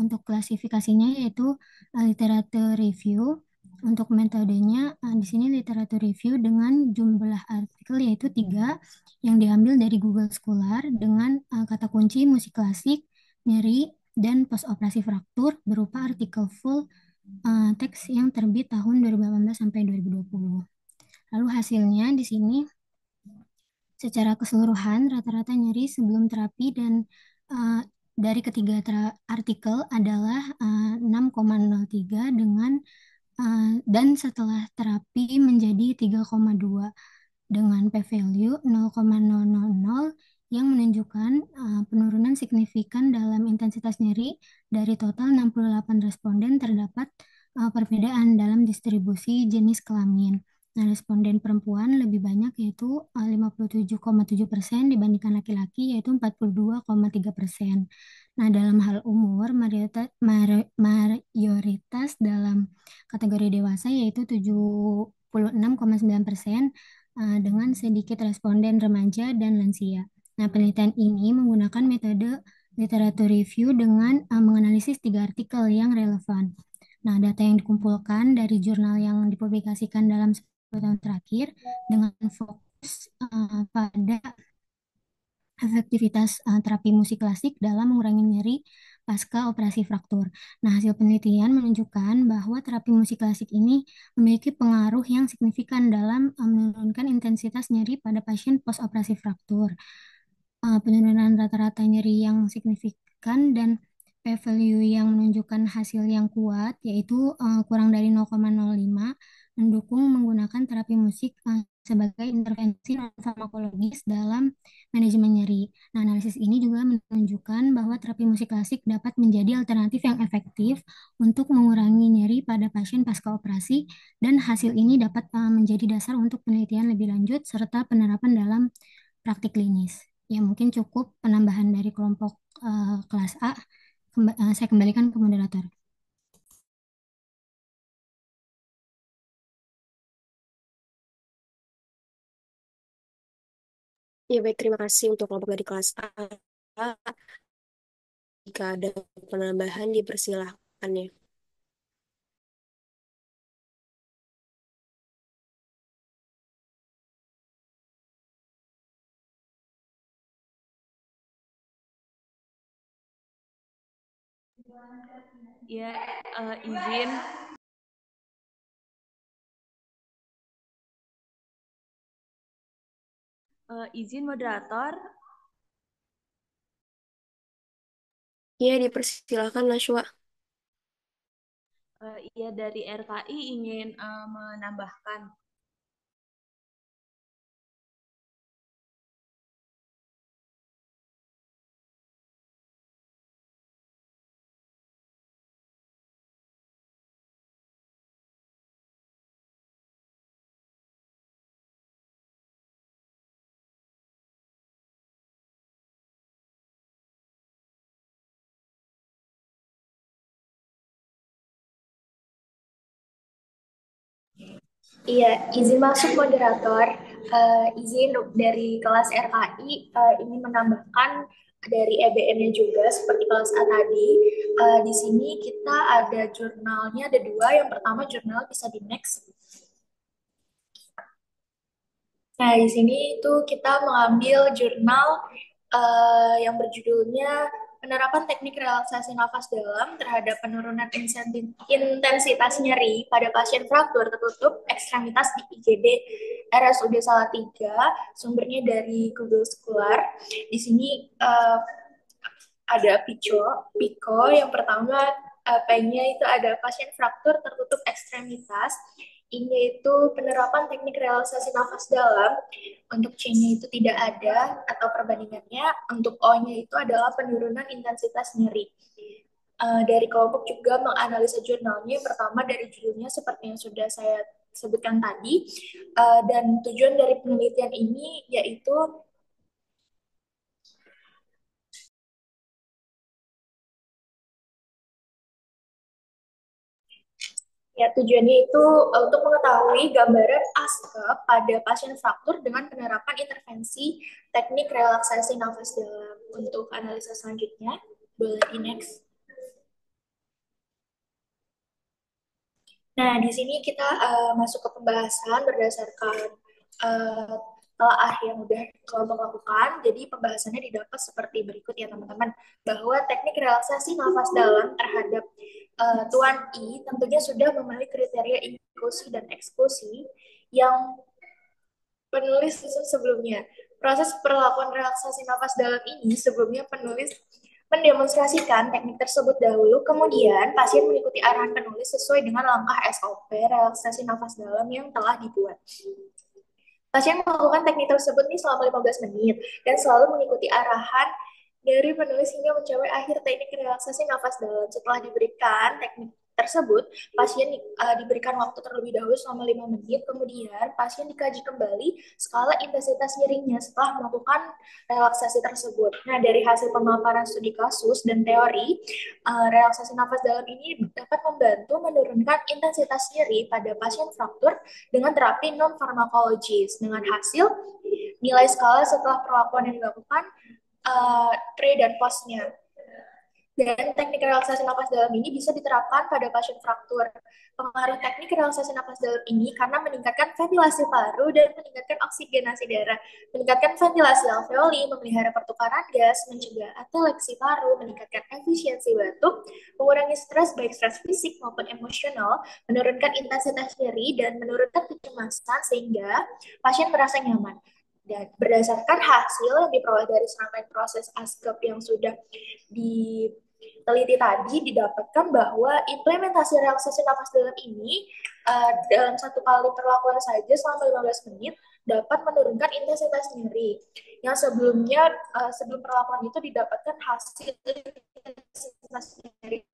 Untuk klasifikasinya yaitu literatur review. Untuk metodenya di sini literatur review dengan jumlah artikel yaitu 3 yang diambil dari Google Scholar dengan kata kunci musik klasik, nyeri, dan post operasi fraktur berupa artikel full teks yang terbit tahun 2018 sampai 2020. Lalu hasilnya di sini secara keseluruhan rata-rata nyeri sebelum terapi dan dari ketiga artikel adalah 6,03 dengan dan setelah terapi menjadi 3,2 dengan p-value 0,000 yang menunjukkan penurunan signifikan dalam intensitas nyeri. Dari total 68 responden terdapat perbedaan dalam distribusi jenis kelamin. Nah, responden perempuan lebih banyak yaitu 57,7% dibandingkan laki-laki yaitu 42,3%. Nah, dalam hal umur, mayoritas dalam kategori dewasa yaitu 76,9% dengan sedikit responden remaja dan lansia. Nah, penelitian ini menggunakan metode literatur review dengan menganalisis 3 artikel yang relevan. Nah, data yang dikumpulkan dari jurnal yang dipublikasikan dalam 10 tahun terakhir dengan fokus pada efektivitas terapi musik klasik dalam mengurangi nyeri pasca operasi fraktur. Nah, hasil penelitian menunjukkan bahwa terapi musik klasik ini memiliki pengaruh yang signifikan dalam menurunkan intensitas nyeri pada pasien post-operasi fraktur. Penurunan rata-rata nyeri yang signifikan dan p-value yang menunjukkan hasil yang kuat, yaitu kurang dari 0,05, mendukung menggunakan terapi musik sebagai intervensi non-farmakologis dalam manajemen nyeri. Nah, analisis ini juga menunjukkan bahwa terapi musik klasik dapat menjadi alternatif yang efektif untuk mengurangi nyeri pada pasien pasca operasi, dan hasil ini dapat menjadi dasar untuk penelitian lebih lanjut serta penerapan dalam praktik klinis. Ya, mungkin cukup penambahan dari kelompok kelas A. Saya kembalikan ke moderator. Ya, baik, terima kasih untuk kelompok dari kelas A. Jika ada penambahan, dipersilahkan ya. Ya, izin. Izin moderator. Ya, dipersilahkan Nashwa. Iya, dari RKI ingin menambahkan. Iya, izin masuk moderator. Izin dari kelas RKI ingin menambahkan dari EBM-nya juga seperti kelas A tadi. Di sini kita ada jurnalnya ada dua. Yang pertama jurnal bisa di next. Nah, di sini itu kita mengambil jurnal yang berjudulnya Penerapan Teknik Relaksasi Nafas Dalam terhadap Penurunan Intensitas Nyeri pada Pasien Fraktur Tertutup Ekstremitas di IGD RSUD Salatiga. Sumbernya dari Google Scholar. Di sini ada Pico. Yang pertama P-nya itu ada pasien fraktur tertutup ekstremitas. Ini itu penerapan teknik relaksasi nafas dalam. Untuk C-nya itu tidak ada atau perbandingannya. Untuk O-nya itu adalah penurunan intensitas nyeri. Dari kelompok juga menganalisa jurnalnya. Pertama dari judulnya seperti yang sudah saya sebutkan tadi. Dan tujuan dari penelitian ini yaitu ya, tujuannya itu untuk mengetahui gambaran ASKEP pada pasien fraktur dengan penerapan intervensi teknik relaksasi nafas dalam. Untuk analisa selanjutnya, boleh di next. Nah, di sini kita masuk ke pembahasan berdasarkan telah yang udah kelompok lakukan. Jadi pembahasannya didapat seperti berikut ya teman-teman. Bahwa teknik relaksasi nafas dalam terhadap Tuan I tentunya sudah memenuhi kriteria inklusi dan eksklusi yang penulis susun sebelumnya. Proses perlakuan relaksasi nafas dalam ini sebelumnya penulis mendemonstrasikan teknik tersebut dahulu, kemudian pasien mengikuti arahan penulis sesuai dengan langkah SOP relaksasi nafas dalam yang telah dibuat. Pasien melakukan teknik tersebut nih selama 15 menit dan selalu mengikuti arahan dari penulis hingga mencapai akhir teknik relaksasi nafas dalam. Setelah diberikan teknik tersebut, pasien diberikan waktu terlebih dahulu selama 5 menit, kemudian pasien dikaji kembali skala intensitas nyerinya setelah melakukan relaksasi tersebut. Nah, dari hasil pemaparan studi kasus dan teori, relaksasi nafas dalam ini dapat membantu menurunkan intensitas nyeri pada pasien fraktur dengan terapi non-farmakologis, dengan hasil nilai skala setelah perlakuan yang dilakukan pre dan postnya. Dan teknik relaksasi napas dalam ini bisa diterapkan pada pasien fraktur. Pengaruh teknik relaksasi napas dalam ini karena meningkatkan ventilasi paru dan meningkatkan oksigenasi darah, meningkatkan ventilasi alveoli, memelihara pertukaran gas, mencegah ateleksi paru, meningkatkan efisiensi batuk, mengurangi stres baik stres fisik maupun emosional, menurunkan intensitas nyeri, dan menurunkan kecemasan sehingga pasien merasa nyaman. Dan berdasarkan hasil yang diperoleh dari serangkaian proses ASCEP yang sudah diteliti tadi, didapatkan bahwa implementasi relaksasi nafas dalam ini dalam satu kali perlakuan saja selama 15 menit dapat menurunkan intensitas nyeri. Yang sebelumnya, sebelum perlakuan itu didapatkan hasil intensitas nyeri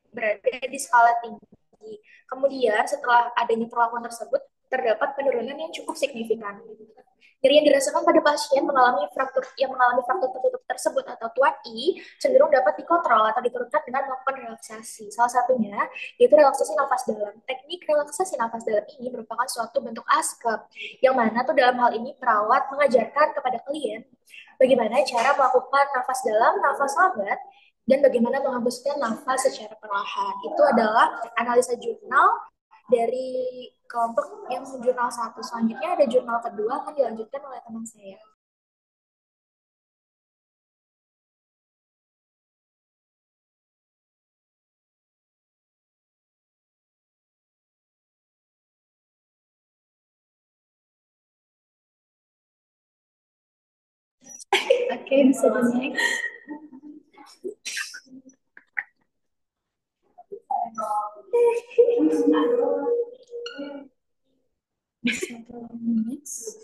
berada di skala tinggi. Kemudian setelah adanya perlakuan tersebut, terdapat penurunan yang cukup signifikan. Nyeri yang dirasakan pada pasien mengalami fraktur tertutup tersebut atau tuan I cenderung dapat dikontrol atau diturunkan dengan melakukan relaksasi. Salah satunya yaitu relaksasi nafas dalam. Teknik relaksasi nafas dalam ini merupakan suatu bentuk ASCEP, yang mana tuh dalam hal ini perawat mengajarkan kepada klien bagaimana cara melakukan nafas dalam, nafas lambat, dan bagaimana menghembuskan nafas secara perlahan. Itu adalah analisa jurnal dari kelompok yang jurnal 1. Selanjutnya ada jurnal kedua akan dilanjutkan oleh teman saya. Oke, bisa di next.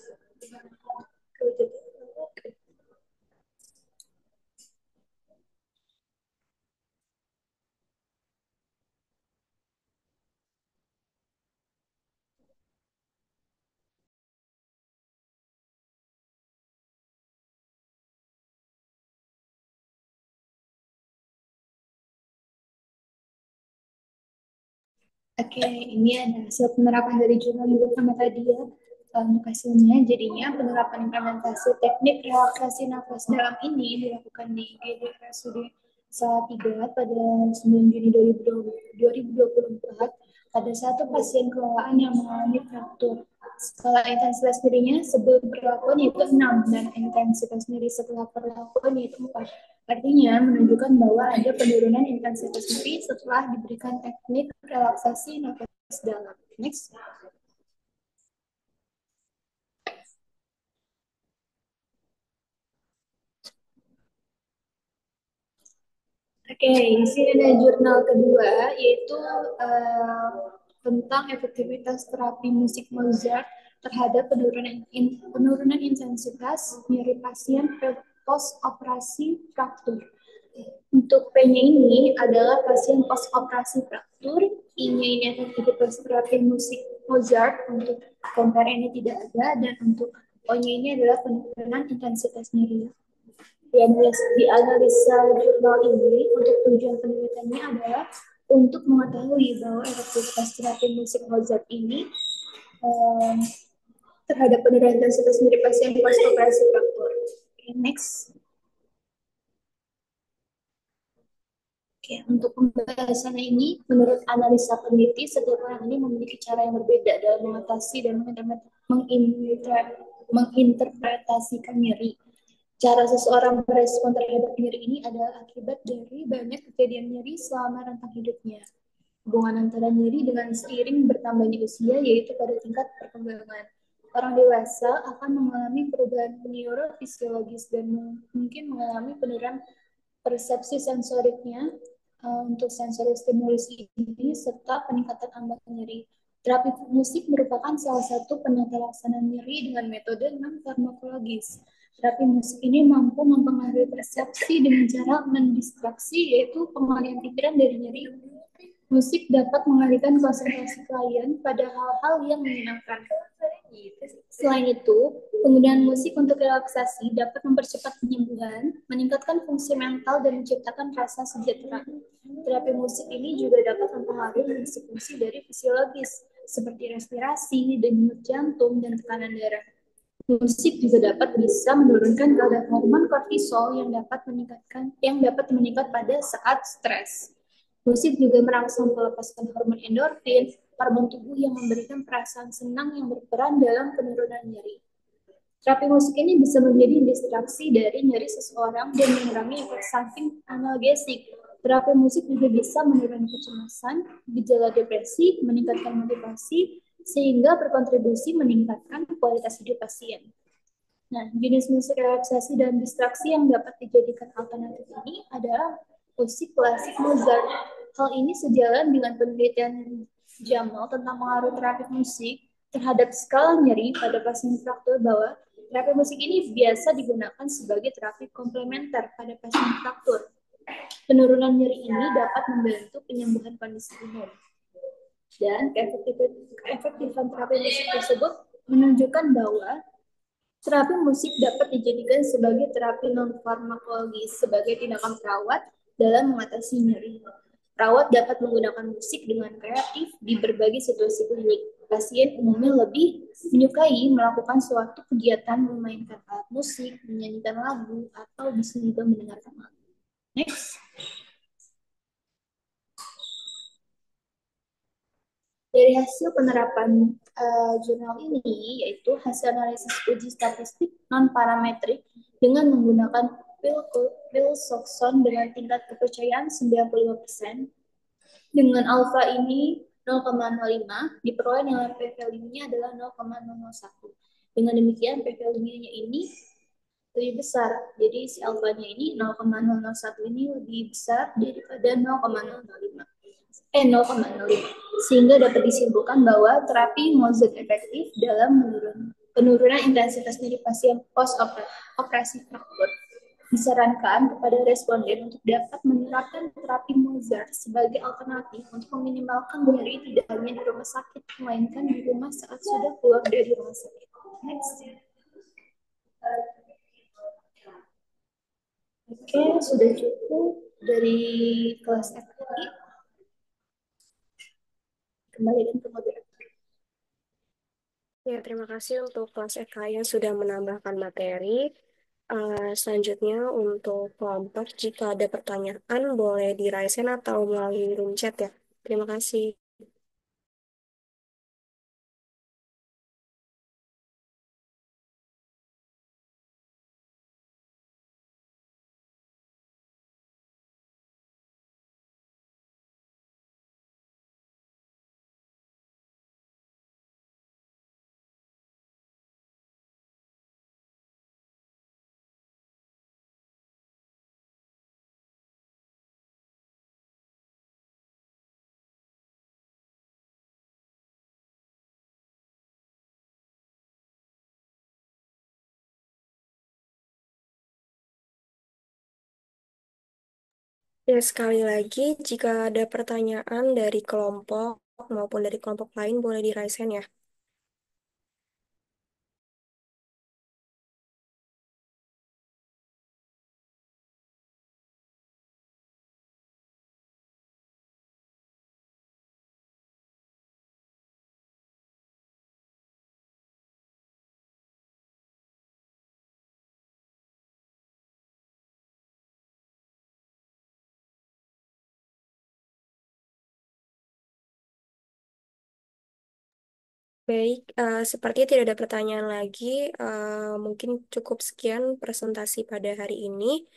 Oke, ini ada hasil penerapan dari jurnal juga sama tadi ya. Hasilnya jadinya penerapan implementasi teknik relaksasi nafas dalam ini dilakukan di IGD RSUD Salatiga pada 9 Juni 2024 pada satu pasien kelolaan yang mengalami fraktur. Skala intensitas nyerinya sebelum perlakuan yaitu 6 dan intensitas nyeri setelah perlakuan yaitu 4. Artinya menunjukkan bahwa ada penurunan intensitas nyeri setelah diberikan teknik relaksasi nafas dalam. Next. Oke, di sini ada jurnal kedua, yaitu tentang efektivitas terapi musik Mozart terhadap penurunan intensitas nyeri pasien post operasi fraktur. Untuk P-nya ini adalah pasien post operasi fraktur, I-nya ini efektivitas terapi musik Mozart, untuk compare ini tidak ada, dan untuk O-nya ini adalah penurunan intensitas nyeri. Di analisa jurnal ini untuk tujuan penelitiannya adalah untuk mengetahui bahwa efektivitas terapi musik Mozart ini terhadap penurunan intensitas nyeri pasien post operasi fraktur. Okay, next. Oke, untuk pembahasan ini, menurut analisa peneliti, setiap orang ini memiliki cara yang berbeda dalam mengatasi dan menginterpretasikan nyeri. Cara seseorang merespon terhadap nyeri ini adalah akibat dari banyak kejadian nyeri selama rentang hidupnya. Hubungan antara nyeri dengan seiring bertambahnya usia, yaitu pada tingkat perkembangan. Orang dewasa akan mengalami perubahan neurofisiologis dan mungkin mengalami penurunan persepsi sensoriknya untuk sensori stimulus ini, serta peningkatan ambang nyeri. Terapi musik merupakan salah satu penata laksana nyeri dengan metode non-farmakologis. Terapi musik ini mampu mempengaruhi persepsi dengan cara mendistraksi, yaitu pengalihan pikiran dari nyeri Musik dapat mengalihkan konsentrasi klien pada hal-hal yang menyenangkan. Selain itu, penggunaan musik untuk relaksasi dapat mempercepat penyembuhan, meningkatkan fungsi mental, dan menciptakan rasa sejahtera. Terapi musik ini juga dapat mempengaruhi fungsi-fungsi dari fisiologis, seperti respirasi, denyut jantung, dan tekanan darah. Musik juga dapat bisa menurunkan kadar hormon kortisol yang dapat meningkat pada saat stres. Musik juga merangsang pelepasan hormon endorfin, hormon tubuh yang memberikan perasaan senang yang berperan dalam penurunan nyeri. Terapi musik ini bisa menjadi distraksi dari nyeri seseorang dan mengurangi efek samping analgesik. Terapi musik juga bisa menurunkan kecemasan, gejala depresi, meningkatkan motivasi, sehingga berkontribusi meningkatkan kualitas hidup pasien. Nah, jenis musik relaksasi dan distraksi yang dapat dijadikan alternatif ini adalah musik klasik Mozart. Hal ini sejalan dengan penelitian Jamal tentang pengaruh terapi musik terhadap skala nyeri pada pasien fraktur bahwa terapi musik ini biasa digunakan sebagai terapi komplementer pada pasien fraktur. Penurunan nyeri ini dapat membantu penyembuhan kondisi umum. Dan keefektifan terapi musik tersebut menunjukkan bahwa terapi musik dapat dijadikan sebagai terapi non-farmakologis sebagai tindakan perawat dalam mengatasi nyeri. Perawat dapat menggunakan musik dengan kreatif di berbagai situasi klinik. Pasien umumnya lebih menyukai melakukan suatu kegiatan memainkan alat musik, menyanyikan lagu, atau bisa juga mendengarkan lagu. Next. Dari hasil penerapan jurnal ini, yaitu hasil analisis uji statistik non-parametrik dengan menggunakan Wilcoxon dengan tingkat kepercayaan 95%, dengan alfa ini 0,05, diperoleh nilai p-value-nya adalah 0,001. Dengan demikian, p-value-nya ini lebih besar. Jadi si alfanya ini 0,001 ini lebih besar daripada 0,005. 0,05. Sehingga dapat disimpulkan bahwa terapi Mozart efektif dalam penurunan intensitas nyeri pasien post-operasi fraktur. Disarankan kepada responden untuk dapat menerapkan terapi Mozart sebagai alternatif untuk meminimalkan nyeri tidak hanya di rumah sakit, melainkan di rumah saat sudah keluar dari rumah sakit. Next. Oke, sudah cukup dari kelas FKI. Kembalikan ke moderator. Ya, terima kasih untuk kelas EK yang sudah menambahkan materi. Selanjutnya untuk kelompok, jika ada pertanyaan boleh di raise hand atau melalui room chat ya. Terima kasih. Ya, sekali lagi, jika ada pertanyaan dari kelompok maupun dari kelompok lain, boleh di raise hand ya. Baik, seperti tidak ada pertanyaan lagi, mungkin cukup sekian presentasi pada hari ini.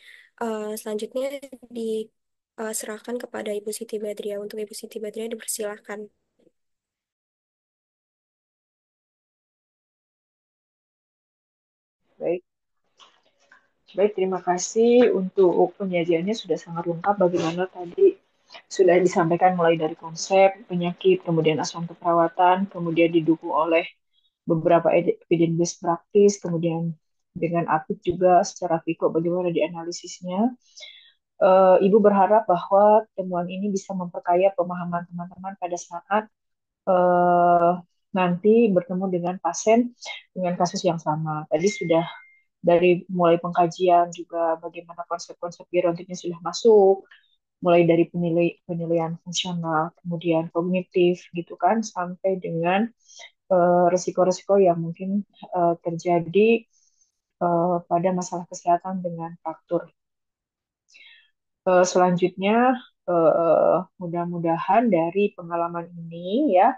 Selanjutnya diserahkan kepada Ibu Siti Badriah. Untuk Ibu Siti Badriah dipersilahkan. Baik, baik, terima kasih untuk penyajiannya sudah sangat lengkap. Bagaimana tadi sudah disampaikan mulai dari konsep penyakit, kemudian asuhan keperawatan, kemudian didukung oleh beberapa evidence based practice, kemudian dengan apik juga secara Viko bagaimana dianalisisnya. Ibu berharap bahwa temuan ini bisa memperkaya pemahaman teman-teman pada saat eh, nanti bertemu dengan pasien dengan kasus yang sama. Tadi sudah dari mulai pengkajian juga bagaimana konsep-konsep biorontiknya sudah masuk, mulai dari penilaian fungsional, kemudian kognitif gitu kan, sampai dengan risiko-risiko yang mungkin terjadi pada masalah kesehatan dengan fraktur. Selanjutnya, mudah-mudahan dari pengalaman ini ya,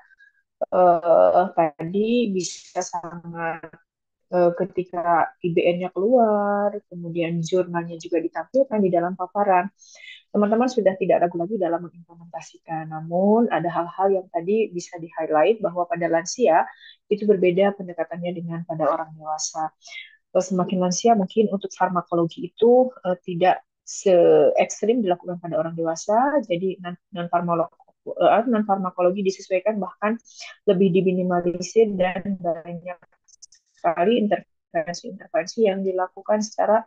tadi bisa sangat ketika IBN-nya keluar, kemudian jurnalnya juga ditampilkan di dalam paparan, teman-teman sudah tidak ragu lagi dalam mengimplementasikan. Namun ada hal-hal yang tadi bisa di-highlight bahwa pada lansia itu berbeda pendekatannya dengan pada orang dewasa. Semakin lansia mungkin untuk farmakologi itu tidak se ekstrim dilakukan pada orang dewasa, jadi non farmakologi disesuaikan bahkan lebih diminimalisir dan banyak sekali intervensi-intervensi yang dilakukan secara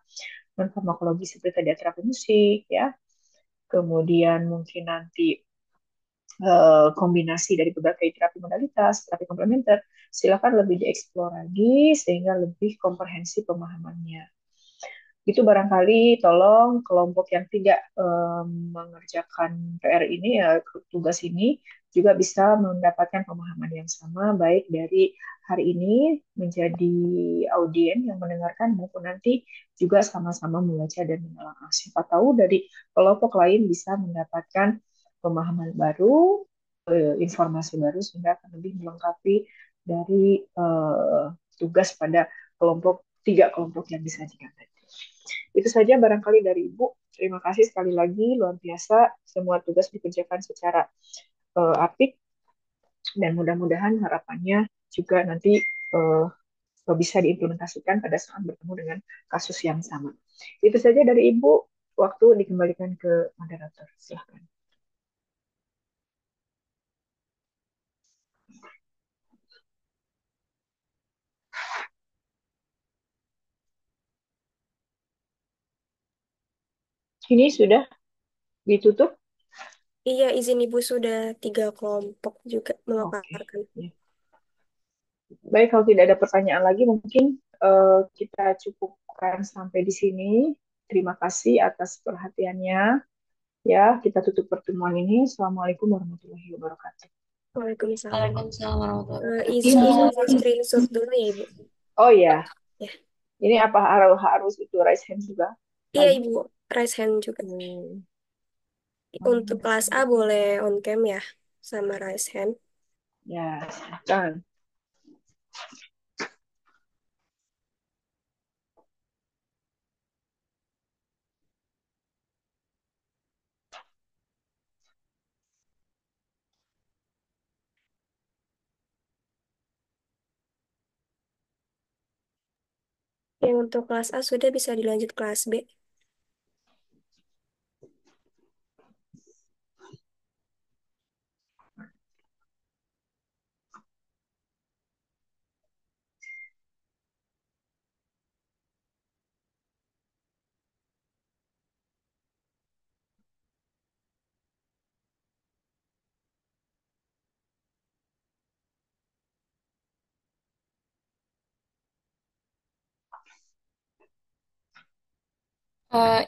non farmakologi seperti tadi terapi musik ya, kemudian mungkin nanti kombinasi dari berbagai terapi modalitas, terapi komplementer, silakan lebih dieksplor lagi sehingga lebih komprehensif pemahamannya. Itu barangkali tolong kelompok yang tidak mengerjakan PR ini, ya, tugas ini, juga bisa mendapatkan pemahaman yang sama, baik dari hari ini menjadi audien yang mendengarkan maupun nanti juga sama-sama membaca dan menelaah. Siapa tahu dari kelompok lain bisa mendapatkan pemahaman baru, informasi baru sehingga akan lebih melengkapi dari tugas pada tiga kelompok yang disajikan tadi. Itu saja barangkali dari Ibu. Terima kasih sekali lagi, luar biasa. Semua tugas dikerjakan secara apik dan mudah-mudahan harapannya juga nanti bisa diimplementasikan pada saat bertemu dengan kasus yang sama. Itu saja dari Ibu. Waktu dikembalikan ke moderator. Silahkan. Ini sudah ditutup? Iya, izin Ibu sudah 3 kelompok juga Oke. memaparkan. Ya. Baik, kalau tidak ada pertanyaan lagi, mungkin kita cukupkan sampai di sini. Terima kasih atas perhatiannya. Ya, kita tutup pertemuan ini. Assalamualaikum warahmatullahi wabarakatuh. Waalaikumsalam. Waalaikumsalam warahmatullahi Izin wabarakatuh. screenshot dulu ya, Ibu. Oh ya, Ya. ini apa harus itu raise hand juga? Iya, Lagi? Ibu. Raise hand juga. Untuk kelas A boleh on cam ya, sama raise hand. Ya, silakan. Yang untuk kelas A sudah bisa dilanjut kelas B.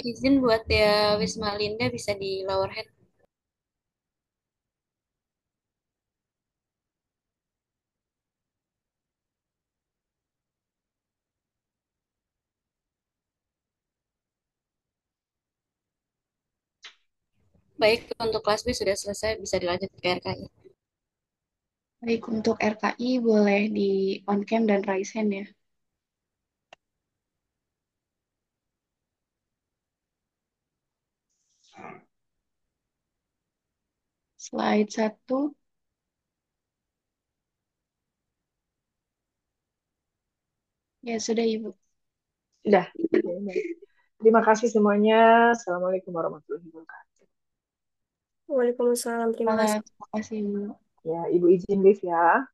Izin buat ya Wisma Linda bisa di lower hand. Baik, untuk kelas B sudah selesai, bisa dilanjut ke RKI. Baik, untuk RKI boleh di on cam dan raise hand ya. Slide 1. Ya, sudah Ibu. Sudah. Terima kasih semuanya. Assalamualaikum warahmatullahi wabarakatuh. Waalaikumsalam. Terima kasih. Terima kasih Ibu. Ya, Ibu izin live ya.